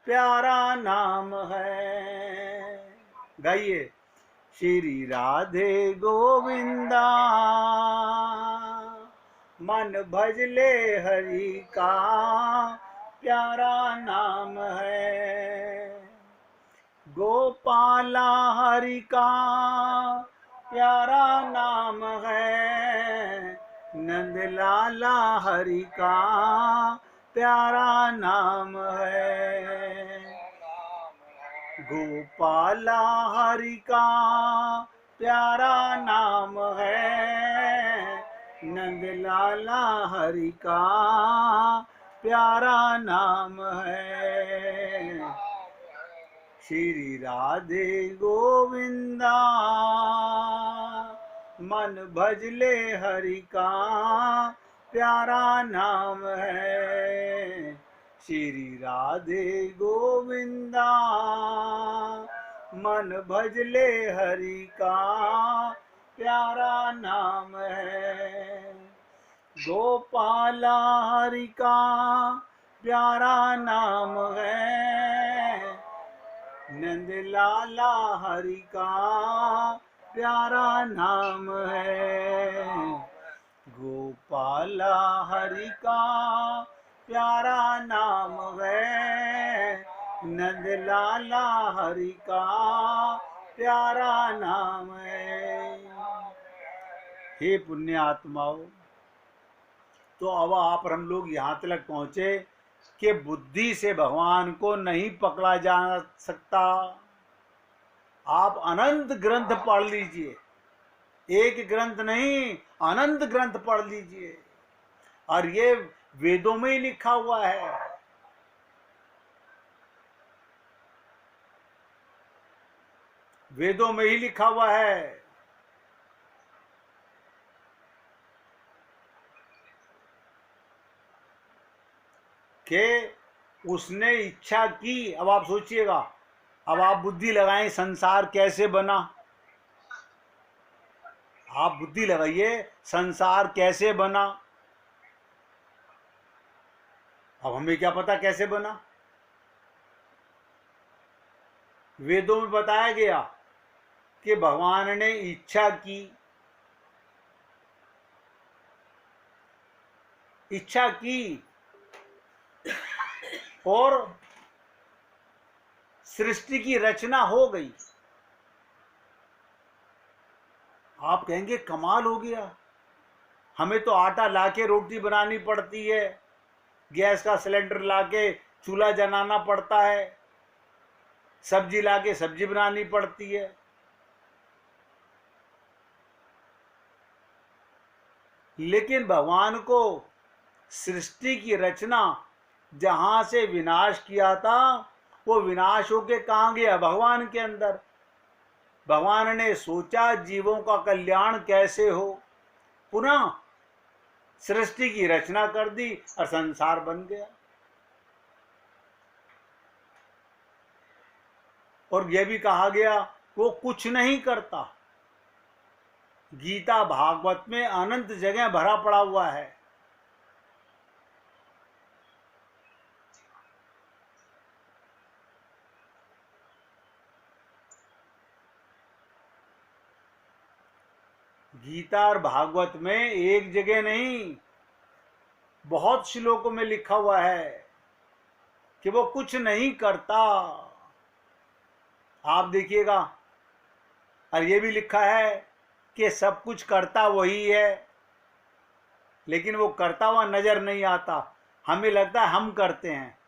प्यारा नाम है। गाइए। श्री राधे गोविंदा मन भजले हरि का प्यारा नाम है। गोपाला हरि का प्यारा नाम है। नंदलाला हरि का प्यारा नाम है। गोपाला हरि का प्यारा नाम है। नंदलाला हरि का प्यारा नाम है। श्री राधे गोविंदा मन भजले हरि का प्यारा नाम है। श्री राधे गोविंदा मन भजले हरि का प्यारा नाम है। गोपाला हरि का प्यारा नाम है। नंदलाला हरि का प्यारा नाम है। गोपाला हरि का प्यारा नाम है। नंदलाला हरि का प्यारा नाम है। हे पुण्य आत्माओं, तो अब आप और हम लोग यहाँ तक पहुँचे कि बुद्धि से भगवान को नहीं पकड़ा जा सकता। आप अनंत ग्रंथ पढ़ लीजिए, एक ग्रंथ नहीं अनंत ग्रंथ पढ़ लीजिए, और ये वेदों में ही लिखा हुआ है। वेदों में ही लिखा हुआ है कि उसने इच्छा की। अब आप सोचिएगा, अब आप बुद्धि लगाएं संसार कैसे बना। आप बुद्धि लगाइए संसार कैसे बना। अब हमें क्या पता कैसे बना। वेदों में बताया गया कि भगवान ने इच्छा की, इच्छा की और सृष्टि की रचना हो गई। आप कहेंगे कमाल हो गया, हमें तो आटा लाके रोटी बनानी पड़ती है, गैस का सिलेंडर लाके चूल्हा जलाना पड़ता है, सब्जी लाके सब्जी बनानी पड़ती है। लेकिन भगवान को सृष्टि की रचना जहां से विनाश किया था, वो विनाश होके कहाँ गया? भगवान के अंदर। भगवान ने सोचा जीवों का कल्याण कैसे हो, पुनः सृष्टि की रचना कर दी और संसार बन गया। और यह भी कहा गया वो कुछ नहीं करता। गीता भागवत में अनंत जगह भरा पड़ा हुआ है। गीता और भागवत में एक जगह नहीं, बहुत श्लोकों में लिखा हुआ है कि वो कुछ नहीं करता। आप देखिएगा, और ये भी लिखा है कि सब कुछ करता वही है, लेकिन वो करता हुआ नजर नहीं आता। हमें लगता है हम करते हैं।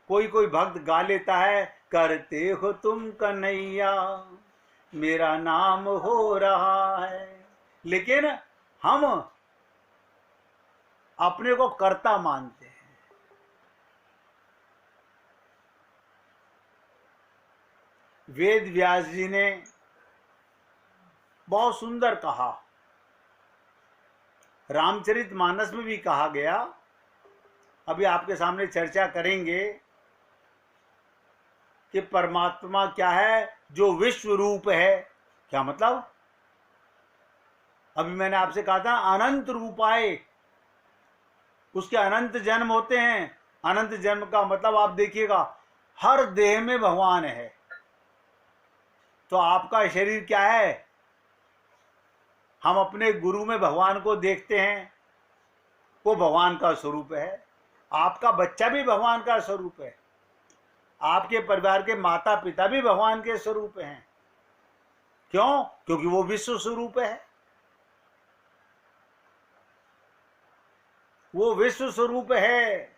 कोई कोई भक्त गा लेता है, करते हो तुम कन्हैया मेरा नाम हो रहा है, लेकिन हम अपने को कर्ता मानते हैं। वेद व्यास जी ने बहुत सुंदर कहा, रामचरितमानस में भी कहा गया, अभी आपके सामने चर्चा करेंगे कि परमात्मा क्या है, जो विश्व रूप है। क्या मतलब? अभी मैंने आपसे कहा था अनंत रूप आए, उसके अनंत जन्म होते हैं, अनंत जन्म का मतलब आप देखिएगा हर देह में भगवान है। तो आपका शरीर क्या है? हम अपने गुरु में भगवान को देखते हैं, वो भगवान का स्वरूप है। आपका बच्चा भी भगवान का स्वरूप है। आपके परिवार के माता पिता भी भगवान के स्वरूप हैं। क्यों? क्योंकि वो विश्व स्वरूप है। वो विश्व स्वरूप है।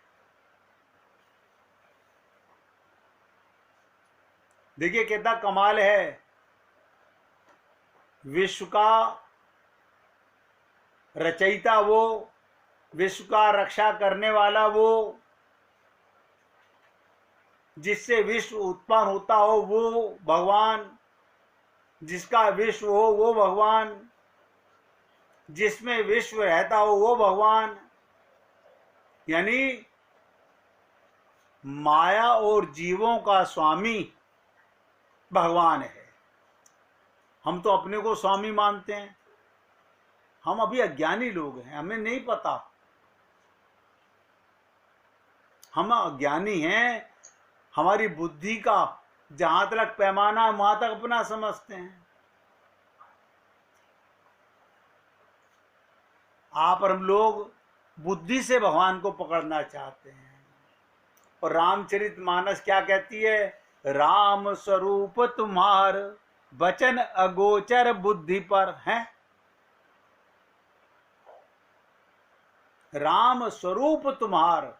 देखिए कितना कमाल है। विश्व का रचयिता वो, विश्व का रक्षा करने वाला वो, जिससे विश्व उत्पन्न होता हो वो भगवान, जिसका विश्व हो वो भगवान, जिसमें विश्व रहता हो वो भगवान। यानी माया और जीवों का स्वामी भगवान है। हम तो अपने को स्वामी मानते हैं। हम अभी अज्ञानी लोग हैं, हमें नहीं पता। हम अज्ञानी हैं। हमारी बुद्धि का जहां तक पैमाना वहां तक अपना समझते हैं। आप और हम लोग बुद्धि से भगवान को पकड़ना चाहते हैं। और रामचरितमानस क्या कहती है? राम स्वरूप तुम्हार वचन अगोचर बुद्धि पर है। राम स्वरूप तुम्हार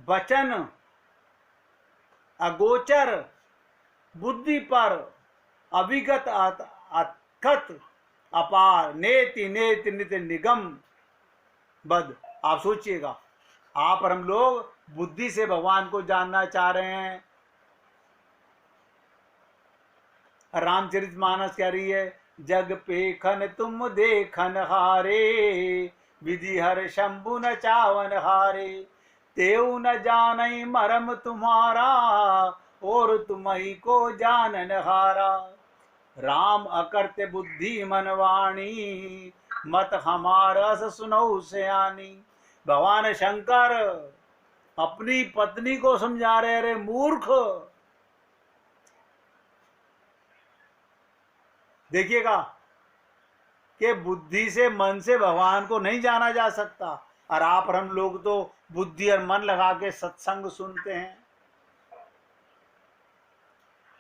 वचन अगोचर बुद्धि पर, अविगत अथत अपार, नेति नेति नित निगम बद। आप सोचिएगा, आप और हम लोग बुद्धि से भगवान को जानना चाह रहे हैं। रामचरितमानस कह रही है, जग पेखन तुम देखन हारे, विधि हर शंभु न चावन हारे, तेऊ न जानई मरम तुम्हारा, और तुम्ही को जानन हारा। राम अकर्त बुद्धि मन वाणी, मत हमारा सुनऊ सयानी। भगवान शंकर अपनी पत्नी को समझा रहे, रे मूर्ख। देखिएगा कि बुद्धि से मन से भगवान को नहीं जाना जा सकता। और आप और हम लोग तो बुद्धि और मन लगा के सत्संग सुनते हैं।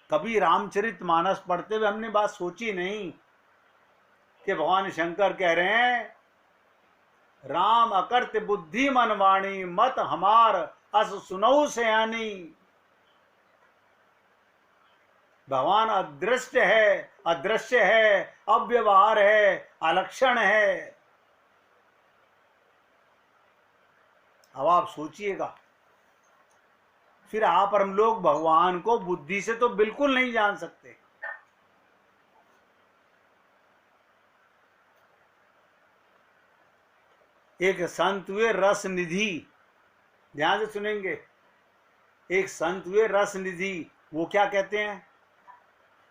कभी रामचरितमानस पढ़ते हुए हमने बात सोची नहीं कि भगवान शंकर कह रहे हैं, राम अकर्त बुद्धि मन वाणी, मत हमार अस सुनऊ सयानी। भगवान अदृश्य है, अदृश्य है, अव्यवहार है, अलक्षण है। अब आप सोचिएगा, फिर आप और हम लोग भगवान को बुद्धि से तो बिल्कुल नहीं जान सकते। एक संत हुए रस निधि, ध्यान से सुनेंगे। एक संत हुए रस निधि, वो क्या कहते हैं?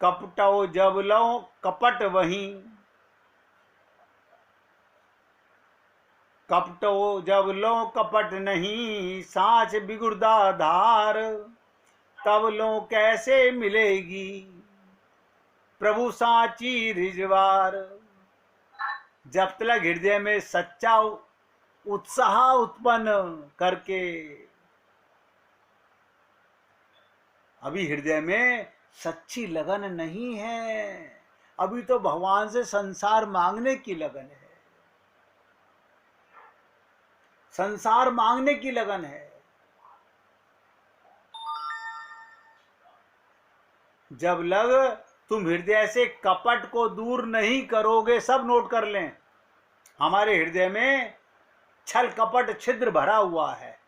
कपटो जब लो कपट वहीं, कपटो जब लो कपट नहीं, सांच बिगुड़दा धार, तब लो कैसे मिलेगी प्रभु सांची रिजवार। जब तक हृदय में सच्चा उत्साह उत्पन्न करके, अभी हृदय में सच्ची लगन नहीं है, अभी तो भगवान से संसार मांगने की लगन है, संसार मांगने की लगन है। जब लग तुम हृदय से कपट को दूर नहीं करोगे, सब नोट कर लें, हमारे हृदय में छल कपट छिद्र भरा हुआ है।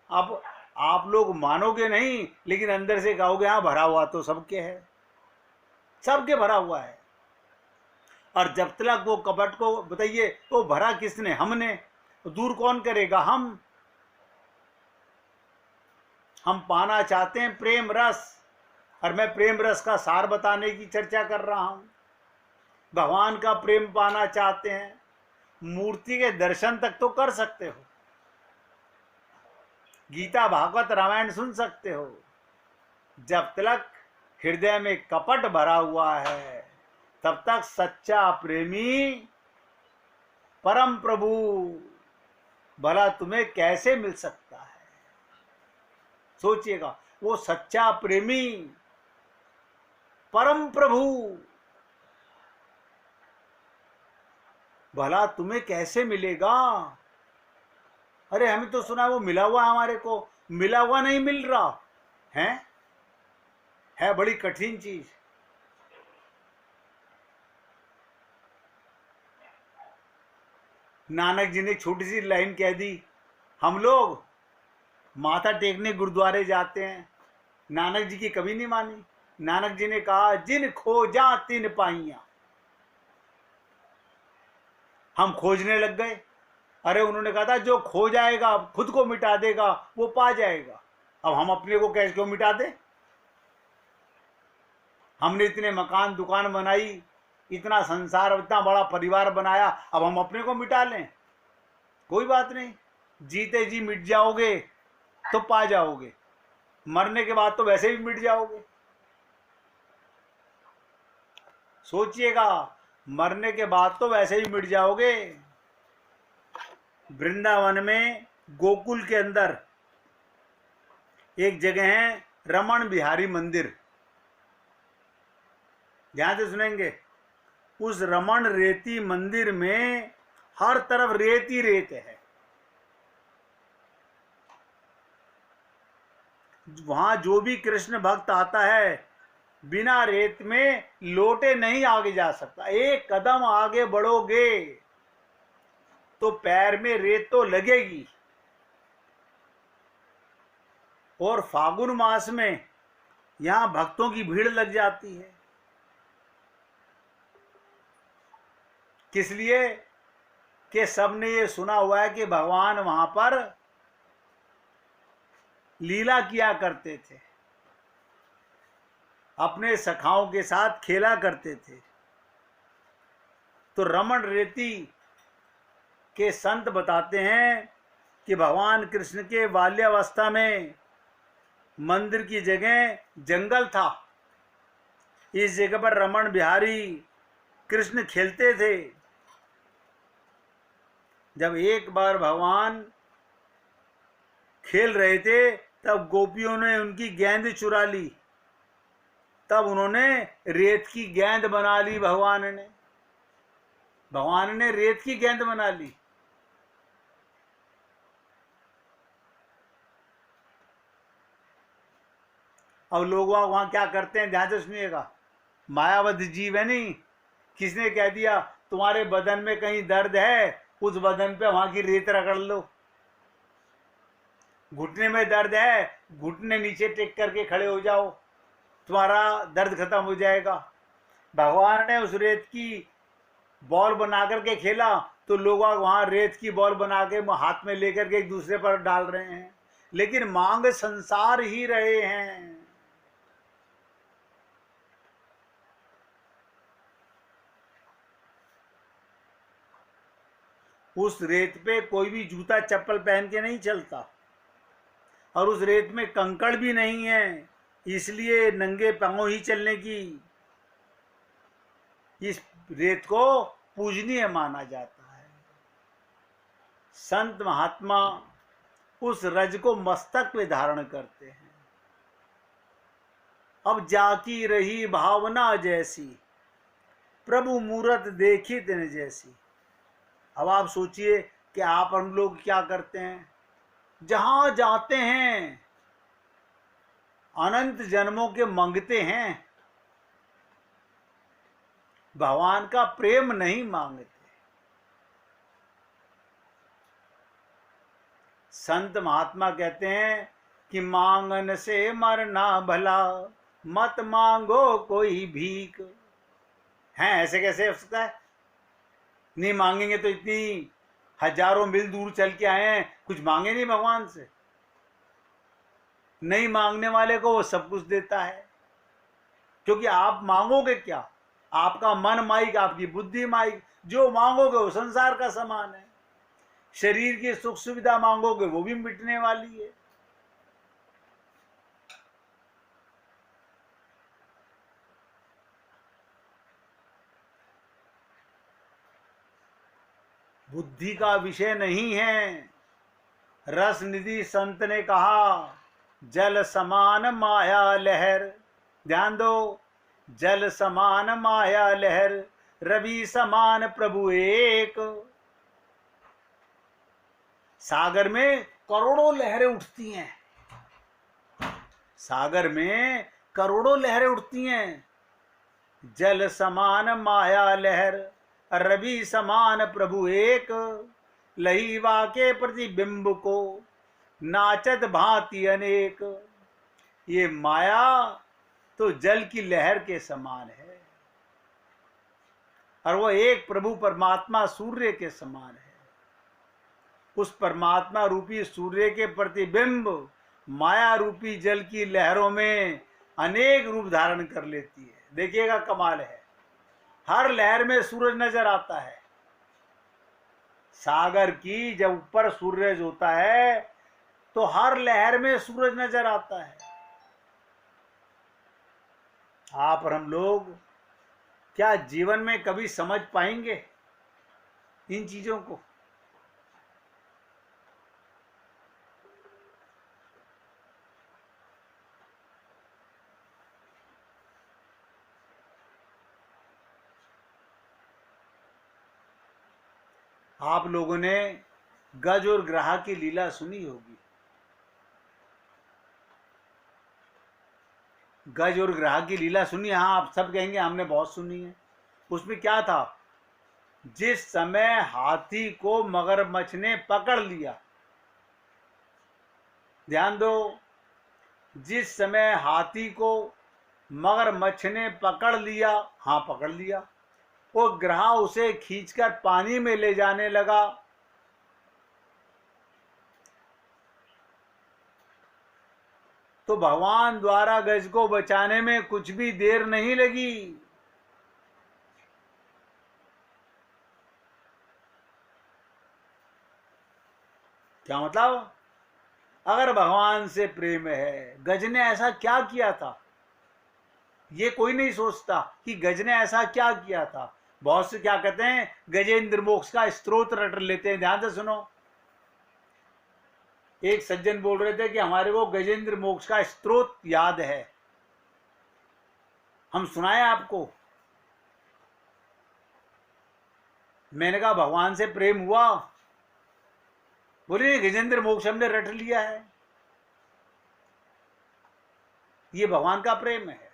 अब आप लोग मानोगे नहीं, लेकिन अंदर से कहोगे हाँ भरा हुआ तो सबके है, सबके भरा हुआ है। और जब तक वो कपट को बताइए तो भरा किसने? हमने। तो दूर कौन करेगा? हम पाना चाहते हैं प्रेम रस, और मैं प्रेम रस का सार बताने की चर्चा कर रहा हूं। भगवान का प्रेम पाना चाहते हैं, मूर्ति के दर्शन तक तो कर सकते हो, गीता भागवत रामायण सुन सकते हो। जब तक हृदय में कपट भरा हुआ है तब तक सच्चा प्रेमी परम प्रभु भला तुम्हें कैसे मिल सकता है। सोचिएगा, वो सच्चा प्रेमी परम प्रभु भला तुम्हें कैसे मिलेगा। अरे हमें तो सुना वो मिला हुआ हमारे को, मिला हुआ नहीं मिल रहा है बड़ी कठिन चीज। नानक जी ने छोटी सी लाइन कह दी, हम लोग माथा टेकने गुरुद्वारे जाते हैं, नानक जी की कभी नहीं मानी। नानक जी ने कहा, जिन खोजा तिन पाइया। हम खोजने लग गए। अरे उन्होंने कहा था जो खो जाएगा खुद को मिटा देगा वो पा जाएगा। अब हम अपने को कैसे क्यों मिटा दे। हमने इतने मकान दुकान बनाई, इतना संसार, इतना बड़ा परिवार बनाया, अब हम अपने को मिटा लें? कोई बात नहीं, जीते जी मिट जाओगे तो पा जाओगे, मरने के बाद तो वैसे भी मिट जाओगे। सोचिएगा, मरने के बाद तो वैसे ही मिट जाओगे। वृंदावन में गोकुल के अंदर एक जगह है रमण बिहारी मंदिर, ध्यान से सुनेंगे। उस रमण रेती मंदिर में हर तरफ रेत ही रेत है। वहां जो भी कृष्ण भक्त आता है बिना रेत में लोटे नहीं आगे जा सकता। एक कदम आगे बढ़ोगे तो पैर में रेत तो लगेगी। और फागुन मास में यहां भक्तों की भीड़ लग जाती है। किस लिए? कि सबने ये सुना हुआ है कि भगवान वहां पर लीला किया करते थे, अपने सखाओं के साथ खेला करते थे। तो रमण रेती के संत बताते हैं कि भगवान कृष्ण के बाल्यावस्था में मंदिर की जगह जंगल था। इस जगह पर रमण बिहारी कृष्ण खेलते थे। जब एक बार भगवान खेल रहे थे तब गोपियों ने उनकी गेंद चुरा ली। तब उन्होंने रेत की गेंद बना ली। भगवान ने रेत की गेंद बना ली। अब लोग वहां क्या करते हैं, ध्यान से सुनिएगा। मायावती जीव है नहीं, किसने कह दिया तुम्हारे बदन में कहीं दर्द है, उस बदन पे वहां की रेत रगड़ लो। घुटने में दर्द है, घुटने नीचे टेक करके खड़े हो जाओ, तुम्हारा दर्द खत्म हो जाएगा। भगवान ने उस रेत की बॉल बना करके खेला तो लोग वहां रेत की बॉल बना के हाथ में लेकर के एक दूसरे पर डाल रहे हैं, लेकिन मांग संसार ही रहे हैं। उस रेत पे कोई भी जूता चप्पल पहन के नहीं चलता, और उस रेत में कंकड़ भी नहीं है, इसलिए नंगे पांव ही चलने की इस रेत को पूजनीय माना जाता है। संत महात्मा उस रज को मस्तक पे धारण करते हैं। अब जाकी रही भावना जैसी, प्रभु मूरत देखी तिन जैसी। अब आप सोचिए कि आप हम लोग क्या करते हैं, जहां जाते हैं अनंत जन्मों के मांगते हैं, भगवान का प्रेम नहीं मांगते। संत महात्मा कहते हैं कि मांगन से मरना भला, मत मांगो कोई भीख। हैं ऐसे कैसे हो सकता है? नहीं मांगेंगे तो इतनी हजारों मील दूर चल के आए हैं, कुछ मांगे नहीं भगवान से। नहीं मांगने वाले को वो सब कुछ देता है, क्योंकि आप मांगोगे क्या? आपका मन माइक, आपकी बुद्धि माइक, जो मांगोगे वो संसार का समान है। शरीर की सुख सुविधा मांगोगे वो भी मिटने वाली है। बुद्धि का विषय नहीं है। रस निधि संत ने कहा, जल समान माया लहर। ध्यान दो, जल समान माया लहर, रवि समान प्रभु एक। सागर में करोड़ों लहरें उठती हैं, सागर में करोड़ों लहरें उठती हैं। जल समान माया लहर, रवि समान प्रभु एक। लहीवा के प्रतिबिंब को नाचत भांति अनेक। ये माया तो जल की लहर के समान है और वो एक प्रभु परमात्मा सूर्य के समान है। उस परमात्मा रूपी सूर्य के प्रतिबिंब माया रूपी जल की लहरों में अनेक रूप धारण कर लेती है। देखिएगा, कमाल है। हर लहर में सूरज नजर आता है। सागर की जब ऊपर सूरज होता है तो हर लहर में सूरज नजर आता है। आप और हम लोग क्या जीवन में कभी समझ पाएंगे इन चीजों को? आप लोगों ने गज और ग्राह की लीला सुनी होगी। गज और ग्राह की लीला सुनी? हाँ, आप सब कहेंगे हमने बहुत सुनी है। उसमें क्या था? जिस समय हाथी को मगरमच्छ ने पकड़ लिया, ध्यान दो, जिस समय हाथी को मगरमच्छ ने पकड़ लिया, हाँ पकड़ लिया, वो ग्राह उसे खींचकर पानी में ले जाने लगा। तो भगवान द्वारा गज को बचाने में कुछ भी देर नहीं लगी। क्या मतलब? अगर भगवान से प्रेम है, गज ने ऐसा क्या किया था? ये कोई नहीं सोचता कि गज ने ऐसा क्या किया था। बहुत से क्या कहते हैं, गजेंद्र मोक्ष का स्त्रोत रट लेते हैं। ध्यान से सुनो, एक सज्जन बोल रहे थे कि हमारे को गजेंद्र मोक्ष का स्त्रोत याद है, हम सुनाए आपको। मैंने कहा भगवान से प्रेम हुआ? बोलिए गजेंद्र मोक्ष हमने रट लिया है। ये भगवान का प्रेम है।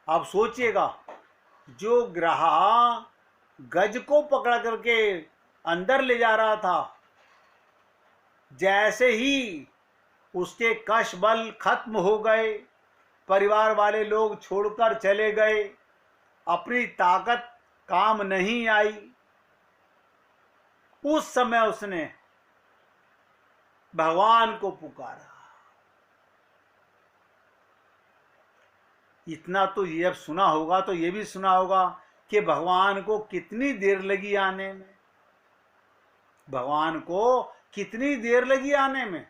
आप सोचिएगा, जो ग्राह गज को पकड़ करके अंदर ले जा रहा था, जैसे ही उसके कश बल खत्म हो गए, परिवार वाले लोग छोड़कर चले गए, अपनी ताकत काम नहीं आई, उस समय उसने भगवान को पुकारा। इतना तो ये अब सुना होगा तो ये भी सुना होगा कि भगवान को कितनी देर लगी आने में। भगवान को कितनी देर लगी आने में।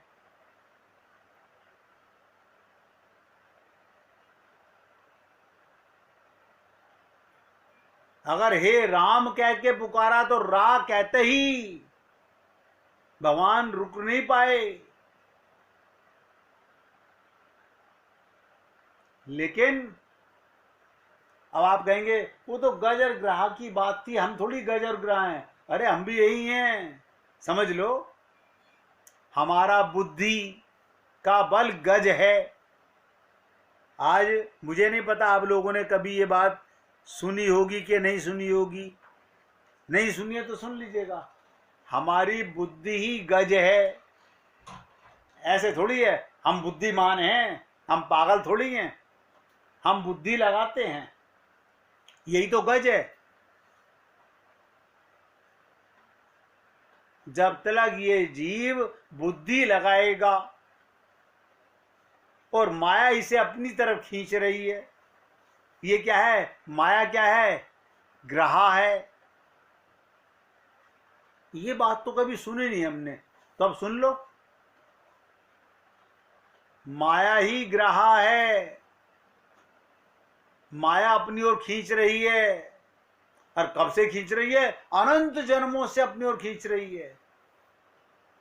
अगर हे राम कह के पुकारा तो रा कहते ही भगवान रुक नहीं पाए। लेकिन अब आप कहेंगे वो तो गज और ग्राह की बात थी, हम थोड़ी गज और ग्राह हैं। अरे हम भी यही हैं, समझ लो। हमारा बुद्धि का बल गज है। आज मुझे नहीं पता आप लोगों ने कभी ये बात सुनी होगी कि नहीं सुनी होगी। नहीं सुनी है तो सुन लीजिएगा, हमारी बुद्धि ही गज है। ऐसे थोड़ी है हम बुद्धिमान हैं, हम पागल थोड़ी हैं, हम बुद्धि लगाते हैं। यही तो गज है। जब तक ये जीव बुद्धि लगाएगा और माया इसे अपनी तरफ खींच रही है। ये क्या है? माया क्या है? ग्राह है। ये बात तो कभी सुनी नहीं हमने, तो अब सुन लो। माया ही ग्राह है, माया अपनी ओर खींच रही है। और कब से खींच रही है? अनंत जन्मों से अपनी ओर खींच रही है।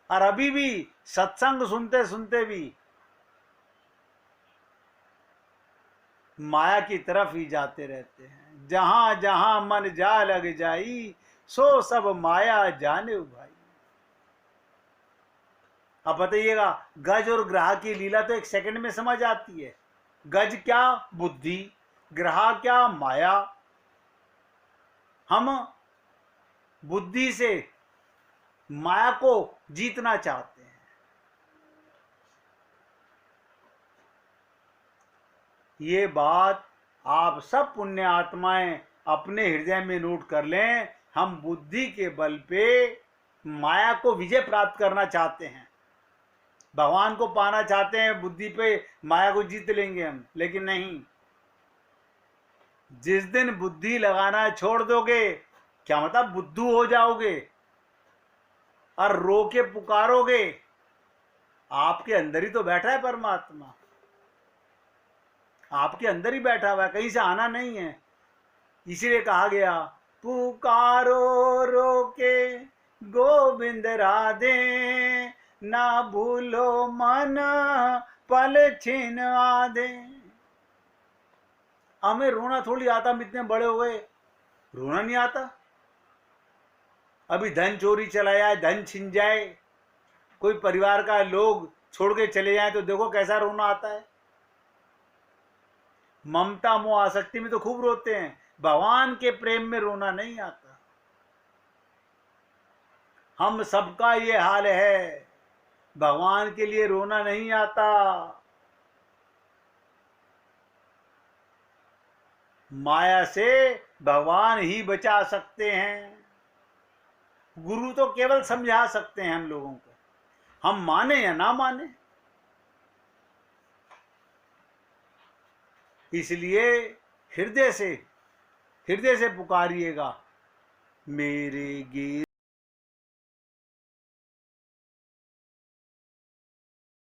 और अभी भी सत्संग सुनते सुनते भी माया की तरफ ही जाते रहते हैं। जहां जहां मन जा लग जाई, सो सब माया जाने भाई। अब बताइएगा, गज और ग्राह की लीला तो एक सेकंड में समझ आती है। गज क्या? बुद्धि। ग्राह क्या? माया। हम बुद्धि से माया को जीतना चाहते हैं। ये बात आप सब पुण्य आत्माएं अपने हृदय में नोट कर लें। हम बुद्धि के बल पे माया को विजय प्राप्त करना चाहते हैं, भगवान को पाना चाहते हैं, बुद्धि पे माया को जीत लेंगे हम। लेकिन नहीं, जिस दिन बुद्धि लगाना छोड़ दोगे, क्या मतलब बुद्धू हो जाओगे और रो के पुकारोगे, आपके अंदर ही तो बैठा है परमात्मा, आपके अंदर ही बैठा हुआ है, कहीं से आना नहीं है। इसीलिए कहा गया, पुकारो रो के गोविंद राधे, ना भूलो मन पल छिन आधे। हमें रोना थोड़ी आता, हम इतने बड़े हो गए, रोना नहीं आता। अभी धन चोरी चला जाए, धन छिन जाए, कोई परिवार का लोग छोड़ के चले जाए तो देखो कैसा रोना आता है। ममता मोह आसक्ति में तो खूब रोते हैं, भगवान के प्रेम में रोना नहीं आता। हम सबका ये हाल है, भगवान के लिए रोना नहीं आता। माया से भगवान ही बचा सकते हैं। गुरु तो केवल समझा सकते हैं हम लोगों को, हम माने या ना माने। इसलिए हृदय से पुकारिएगा, मेरे गिर